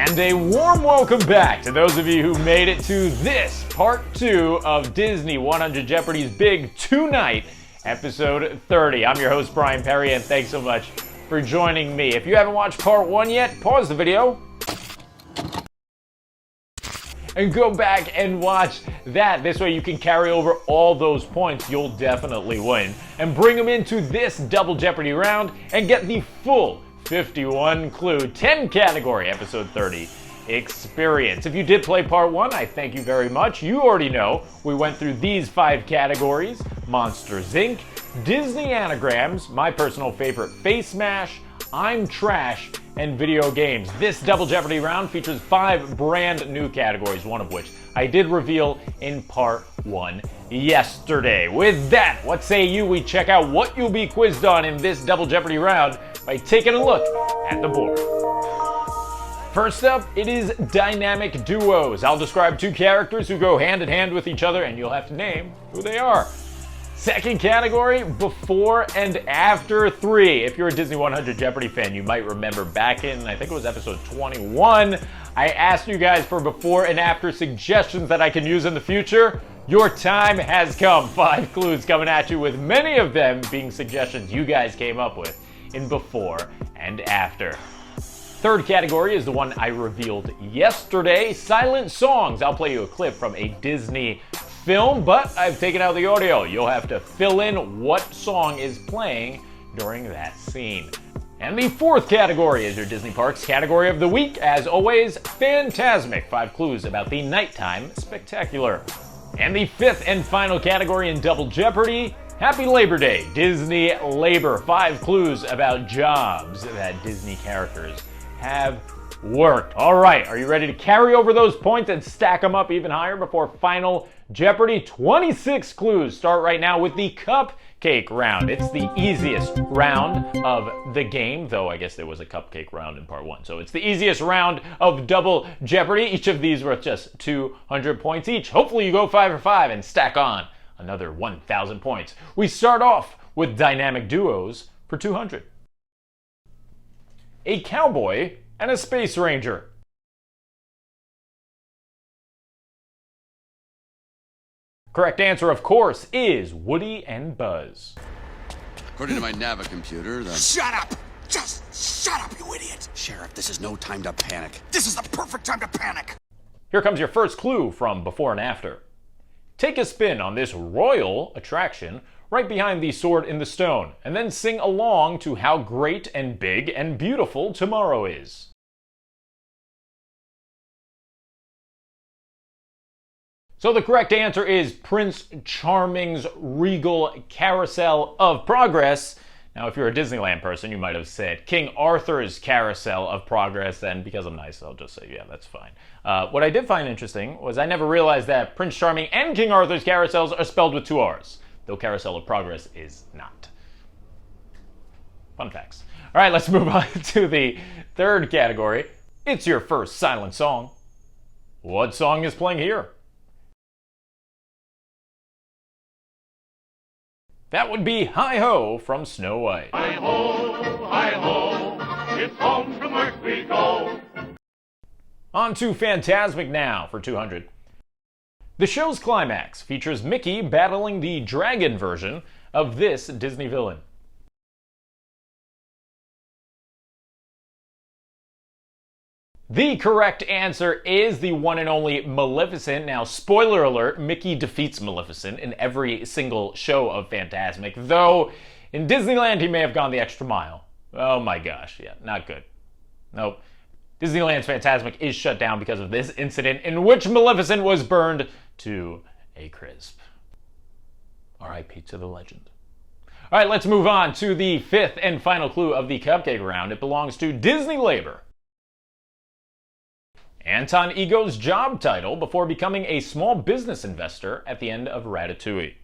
And a warm welcome back to those of you who made it to this part 2 of Disney 100 Jeopardy's big two-night episode 30. I'm your host, Bryan Perri, and thanks so much for joining me. If you haven't watched part 1 yet, pause the video and go back and watch that. This way you can carry over all those points you'll definitely win and bring them into this double Jeopardy round and get the full 51 clue 10 category episode 30 experience. If you did play part 1, I thank you very much. You already know we went through these 5 categories: Monsters Inc., Disney anagrams, my personal favorite, Face Mash, I'm Trash, and video games. This double Jeopardy round features 5 brand new categories, one of which I did reveal in part 1 yesterday. With that, what say you we check out what you'll be quizzed on in this double Jeopardy round by taking a look at the board. First up, it is dynamic duos. I'll describe 2 characters who go hand in hand with each other, and you'll have to name who they are. Second category, before and after 3. If you're a Disney 100 Jeopardy fan, you might remember back in, I think it was episode 21, I asked you guys for before and after suggestions that I can use in the future. Your time has come. 5 clues coming at you, with many of them being suggestions you guys came up with in before and after. Third category is the one I revealed yesterday, silent songs. I'll play you a clip from a Disney film, but I've taken out the audio. You'll have to fill in what song is playing during that scene. And the fourth category is your Disney Parks category of the week. As always, Fantasmic. 5 clues about the nighttime spectacular. And the fifth and final category in Double Jeopardy, Happy Labor Day, Disney Labor. 5 clues about jobs that Disney characters have worked. All right, are you ready to carry over those points and stack them up even higher before Final Jeopardy? 26 clues start right now with the cupcake round. It's the easiest round of the game, though I guess there was a cupcake round in part 1. So it's the easiest round of Double Jeopardy. Each of these worth just 200 points each. Hopefully you go 5 for 5 and stack on another 1,000 points. We start off with dynamic duos for 200. A cowboy and a space ranger. Correct answer, of course, is Woody and Buzz. According to my Navicomputer, the... Shut up! Just shut up, you idiot! Sheriff, this is no time to panic. This is the perfect time to panic! Here comes your first clue from before and after. Take a spin on this royal attraction right behind the Sword in the Stone, and then sing along to how great and big and beautiful tomorrow is. So the correct answer is Prince Charming's Regal Carousel of Progress. Now, if you're a Disneyland person, you might have said King Arthur's Carousel of Progress, and because I'm nice, I'll just say, yeah, that's fine. What I did find interesting was I never realized that Prince Charming and King Arthur's carousels are spelled with 2 R's, though Carousel of Progress is not. Fun facts. All right, let's move on to the third category. It's your first silent song. What song is playing here? That would be Hi-Ho from Snow White. Hi-ho, it's home from work we go. On to Fantasmic now for 200. The show's climax features Mickey battling the dragon version of this Disney villain. The correct answer is the one and only Maleficent. Now, spoiler alert, Mickey defeats Maleficent in every single show of Fantasmic, though in Disneyland he may have gone the extra mile. Oh my gosh, yeah, not good. Nope. Disneyland's Fantasmic is shut down because of this incident in which Maleficent was burned to a crisp. R.I.P. to the legend. All right, let's move on to the fifth and final clue of the cupcake round. It belongs to Disney Labor. Anton Ego's job title before becoming a small business investor at the end of Ratatouille.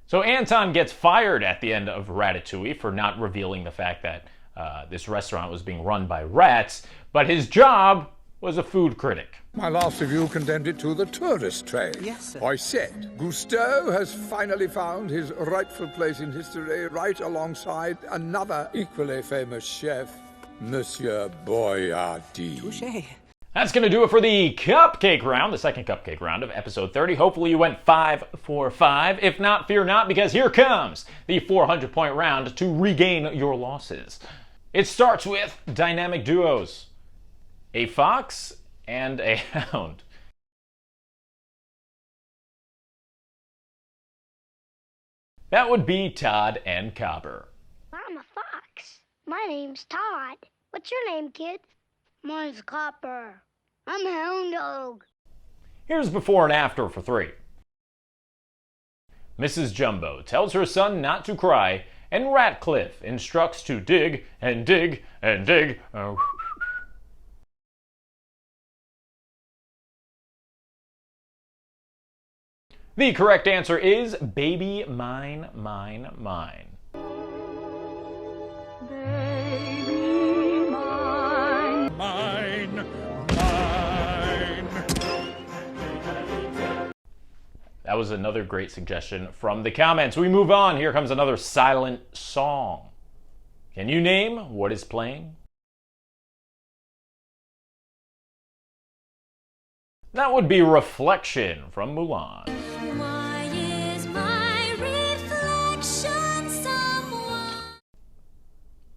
So Anton gets fired at the end of Ratatouille for not revealing the fact that this restaurant was being run by rats, but his job was a food critic. My last review condemned it to the tourist trade. Yes, sir. I said, Gusteau has finally found his rightful place in history right alongside another equally famous chef, Monsieur Boyardee. Touché. That's going to do it for the cupcake round, the second cupcake round of episode 30. Hopefully you went 5 for 5. If not, fear not, because here comes the 400-point round to regain your losses. It starts with dynamic duos. A fox and a hound. That would be Todd and Copper. I'm a fox. My name's Todd. What's your name, kid? Mine's Copper. I'm a hound dog. Here's before and after for 3. Mrs. Jumbo tells her son not to cry, and Ratcliffe instructs to dig and dig and dig. The correct answer is Baby Mine, Mine, Mine. Mine. That was another great suggestion from the comments. We move on. Here comes another silent song. Can you name what is playing? That would be Reflection from Mulan. Why is my reflection someone?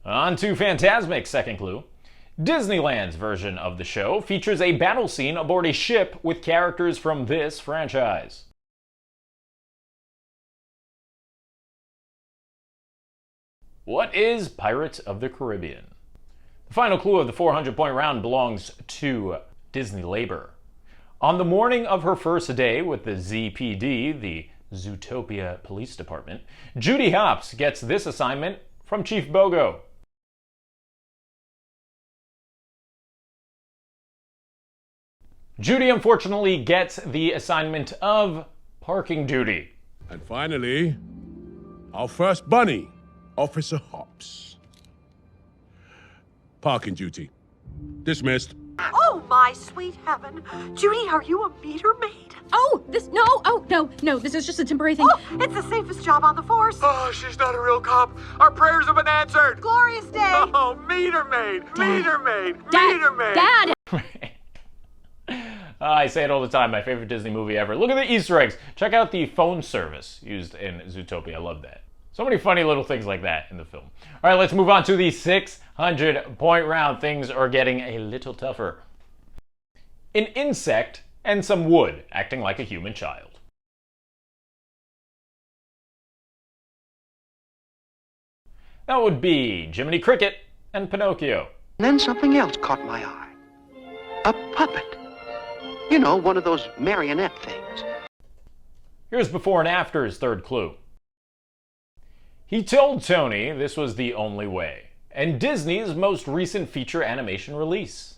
On to Fantasmic, second clue. Disneyland's version of the show features a battle scene aboard a ship with characters from this franchise. What is Pirates of the Caribbean? The final clue of the 400-point round belongs to Disney Labor. On the morning of her first day with the ZPD, the Zootopia Police Department, Judy Hopps gets this assignment from Chief Bogo. Judy unfortunately gets the assignment of parking duty. And finally, our first bunny, Officer Hopps. Parking duty. Dismissed. Oh, my sweet heaven. Judy, are you a meter maid? Oh, no, this is just a temporary thing. Oh, it's the safest job on the force. Oh, she's not a real cop. Our prayers have been answered. Glorious day. Oh, meter maid. Meter maid. Dad, Meter maid. Dad! I say it all the time, my favorite Disney movie ever. Look at the Easter eggs. Check out the phone service used in Zootopia. I love that. So many funny little things like that in the film. All right, let's move on to the 600-point round. Things are getting a little tougher. An insect and some wood acting like a human child. That would be Jiminy Cricket and Pinocchio. Then something else caught my eye. A puppet. You know, one of those marionette things. Here's before and after's third clue. He told Tony this was the only way, and Disney's most recent feature animation release.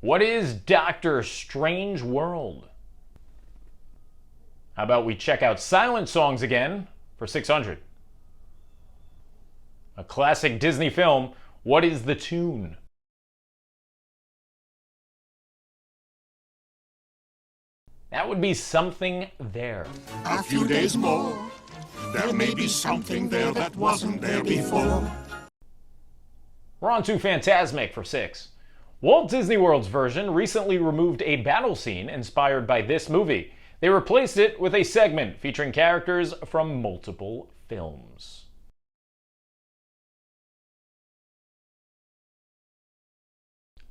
What is Dr. Strange World? How about we check out silent songs again for 600? A classic Disney film. What is the tune? That would be Something There. A few days more. There may be something there that wasn't there before. We're on to Fantasmic for 6. Walt Disney World's version recently removed a battle scene inspired by this movie. They replaced it with a segment featuring characters from multiple films.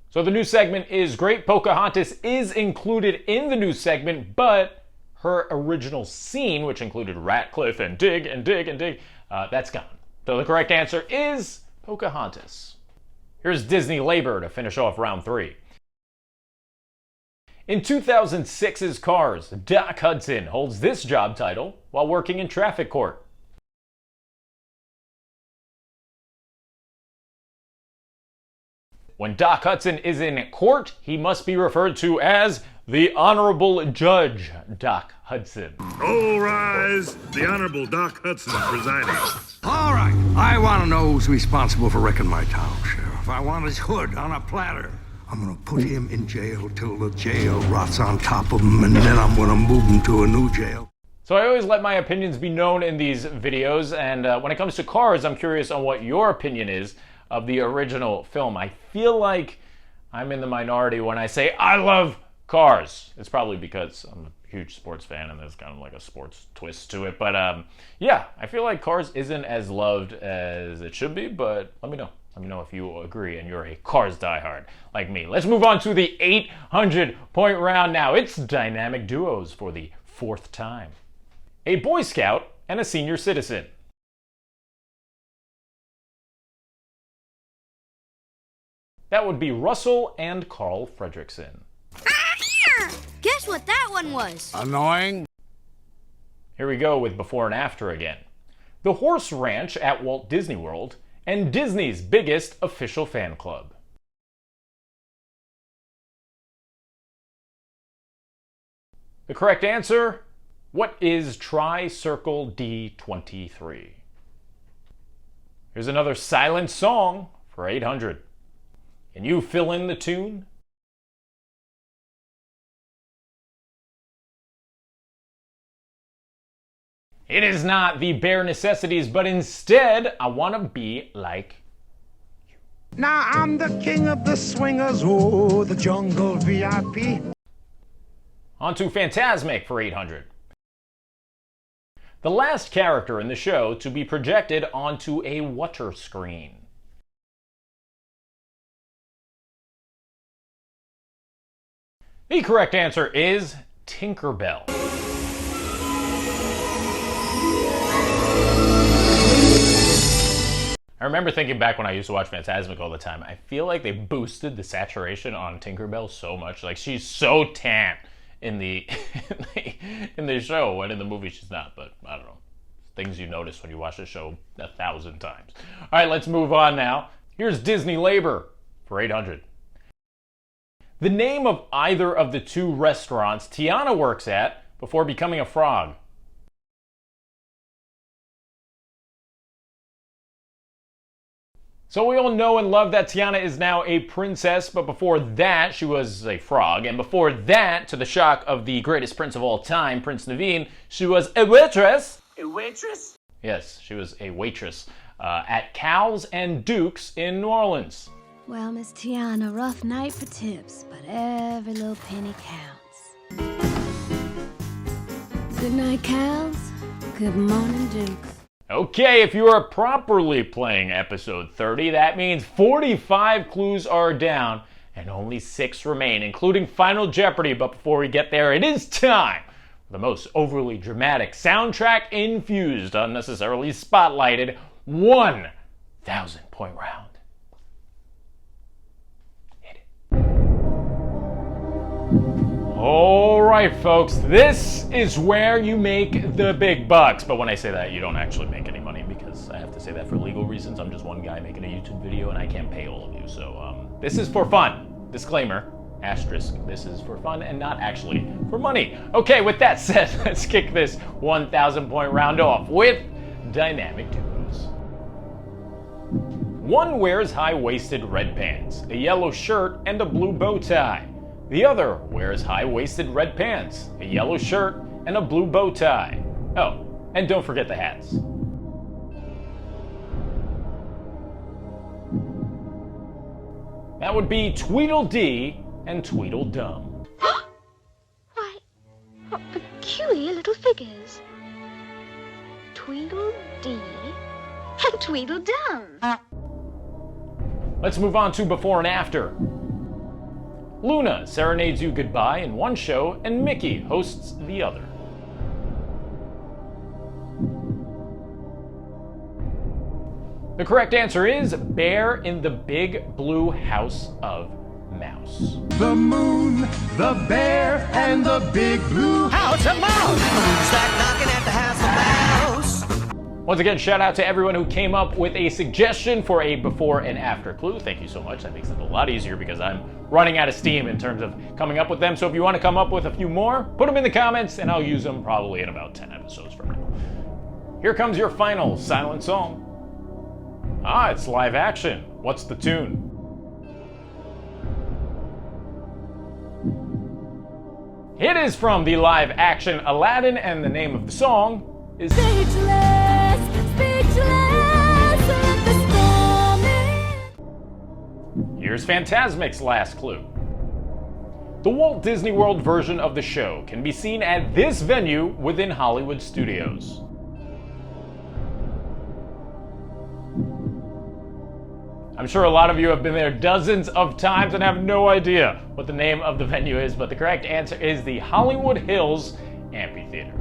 So the new segment is great. Pocahontas is included in the new segment, but her original scene, which included Ratcliffe and dig and dig and dig, that's gone. So the correct answer is Pocahontas. Here's Disney Labor to finish off round 3. In 2006's Cars, Doc Hudson holds this job title while working in traffic court. When Doc Hudson is in court, he must be referred to as the Honorable Judge Doc Hudson. All rise. The Honorable Doc Hudson presiding. All right. I want to know who's responsible for wrecking my town, Sheriff. I want his hood on a platter. I'm going to put him in jail till the jail rots on top of him, and then I'm going to move him to a new jail. So I always let my opinions be known in these videos, and when it comes to Cars, I'm curious on what your opinion is of the original film. I feel like I'm in the minority when I say I love Cars. It's probably because I'm a huge sports fan and there's kind of like a sports twist to it. But yeah, I feel like Cars isn't as loved as it should be, but let me know. Let me know if you agree and you're a Cars diehard like me. Let's move on to the 800-point round now. It's dynamic duos for the 4th time. A Boy Scout and a senior citizen. That would be Russell and Carl Fredrickson. Guess what that one was? Annoying. Here we go with before and after again. The Horse Ranch at Walt Disney World and Disney's biggest official fan club. The correct answer, what is Tri-Circle D23? Here's another silent song for 800. Can you fill in the tune? It is not the bare necessities, but instead, I want to be like you. Now I'm the king of the swingers, oh, the jungle VIP. On to Fantasmic for 800. The last character in the show to be projected onto a water screen. The correct answer is Tinkerbell. I remember thinking back when I used to watch Fantasmic all the time, I feel like they boosted the saturation on Tinkerbell so much. Like, she's so tan in the in the show, when in the movie she's not, but I don't know. Things you notice when you watch the show 1,000 times. All right, let's move on now. Here's Disney Labor for 800. The name of either of the 2 restaurants Tiana works at before becoming a frog. So we all know and love that Tiana is now a princess, but before that she was a frog, and before that, to the shock of the greatest prince of all time, Prince Naveen, she was a waitress. A waitress? Yes, she was a waitress at Cal's and Duke's in New Orleans. Well, Miss Tiana, rough night for tips, but every little penny counts. Good night, Cal's. Good morning, Dukes. Okay, if you are properly playing episode 30, that means 45 clues are down and only 6 remain, including Final Jeopardy. But before we get there, it is time for the most overly dramatic, soundtrack-infused, unnecessarily spotlighted 1,000-point round. Hit it. All right, folks, this is where you make the big bucks. But when I say that, you don't actually make any money, because I have to say that for legal reasons. I'm just one guy making a YouTube video and I can't pay all of you. So this is for fun. Disclaimer, asterisk, this is for fun and not actually for money. Okay, with that said, let's kick this 1,000-point round off with dynamic duos. One wears high-waisted red pants, a yellow shirt, and a blue bow tie. The other wears high-waisted red pants, a yellow shirt, and a blue bow tie. Oh, and don't forget the hats. That would be Tweedledee and Tweedledum. Why, what peculiar little figures. Tweedledee and Tweedledum. Let's move on to before and after. Luna serenades you goodbye in one show, and Mickey hosts the other. The correct answer is Bear in the Big Blue House of Mouse. The moon, the bear, and the big blue house of mouse. Who's that knocking at the house of mouse? Once again, shout out to everyone who came up with a suggestion for a before and after clue. Thank you so much. That makes it a lot easier because I'm running out of steam in terms of coming up with them. So if you want to come up with a few more, put them in the comments and I'll use them probably in about 10 episodes from now. Here comes your final silent song. Ah, it's live action. What's the tune? It is from the live action Aladdin, and the name of the song is Speechless, speechless, let the storm in. Here's Fantasmic's last clue. The Walt Disney World version of the show can be seen at this venue within Hollywood studios. I'm sure a lot of you have been there dozens of times and have no idea what the name of the venue is, but the correct answer is the Hollywood Hills Amphitheater.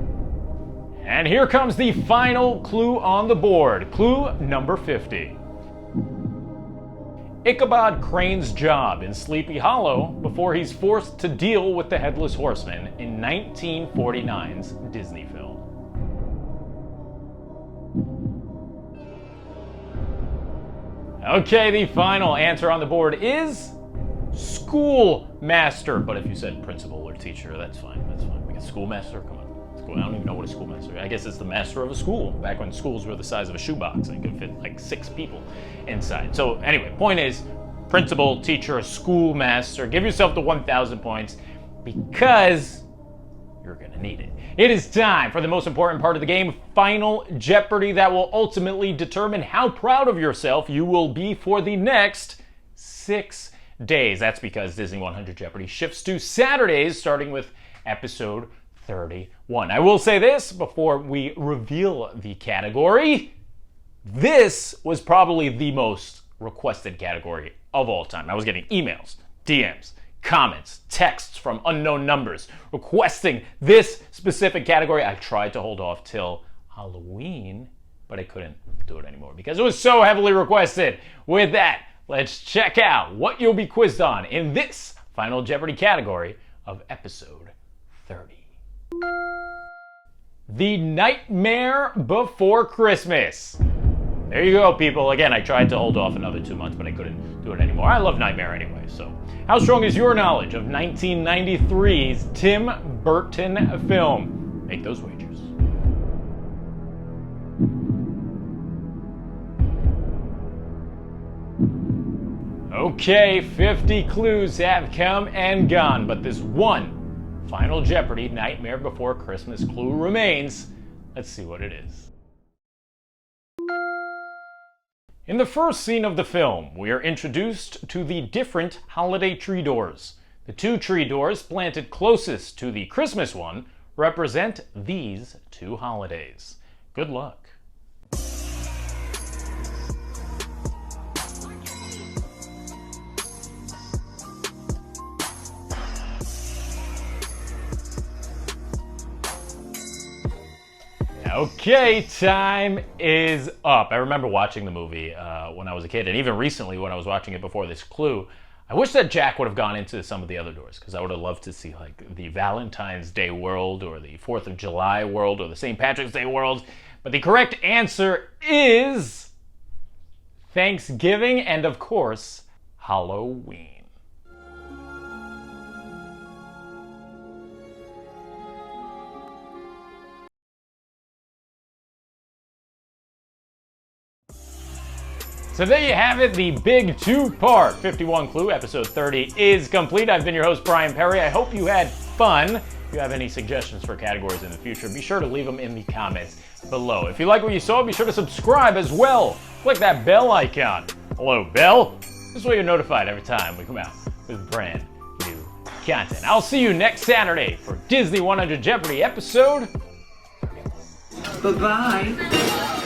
And here comes the final clue on the board, clue number 50. Ichabod Crane's job in Sleepy Hollow before he's forced to deal with the Headless Horseman in 1949's Disney film. Okay, the final answer on the board is schoolmaster. But if you said principal or teacher, that's fine. That's fine. We get schoolmaster. Come on. I don't even know what a schoolmaster is. I guess it's the master of a school. Back when schools were the size of a shoebox and could fit like 6 people inside. So anyway, point is principal, teacher, schoolmaster. Give yourself the 1,000 points because you're gonna need it. It is time for the most important part of the game, Final Jeopardy, that will ultimately determine how proud of yourself you will be for the next 6 days. That's because Disney 100 Jeopardy shifts to Saturdays, starting with episode 31. I will say this before we reveal the category. This was probably the most requested category of all time. I was getting emails, DMs, comments, texts from unknown numbers requesting this specific category. I tried to hold off till Halloween, but I couldn't do it anymore because it was so heavily requested. With that, let's check out what you'll be quizzed on in this Final Jeopardy category of episode 30. The Nightmare Before Christmas. There you go, people. Again, I tried to hold off another 2 months, but I couldn't do it anymore. I love Nightmare anyway, so. How strong is your knowledge of 1993's Tim Burton film? Make those wagers. Okay, 50 clues have come and gone, but this one Final Jeopardy Nightmare Before Christmas clue remains. Let's see what it is. In the first scene of the film, we are introduced to the different holiday tree doors. The 2 tree doors planted closest to the Christmas one represent these 2 holidays. Good luck. Okay, time is up. I remember watching the movie when I was a kid, and even recently when I was watching it before this clue. I wish that Jack would have gone into some of the other doors, because I would have loved to see like the Valentine's Day world, or the 4th of July world, or the St. Patrick's Day world. But the correct answer is Thanksgiving and, of course, Halloween. So there you have it, the big 2-part 51 Clue, episode 30 is complete. I've been your host, Bryan Perri. I hope you had fun. If you have any suggestions for categories in the future, be sure to leave them in the comments below. If you like what you saw, be sure to subscribe as well. Click that bell icon. Hello, bell. This way you're notified every time we come out with brand new content. I'll see you next Saturday for Disney 100 Jeopardy episode 31. Bye-bye.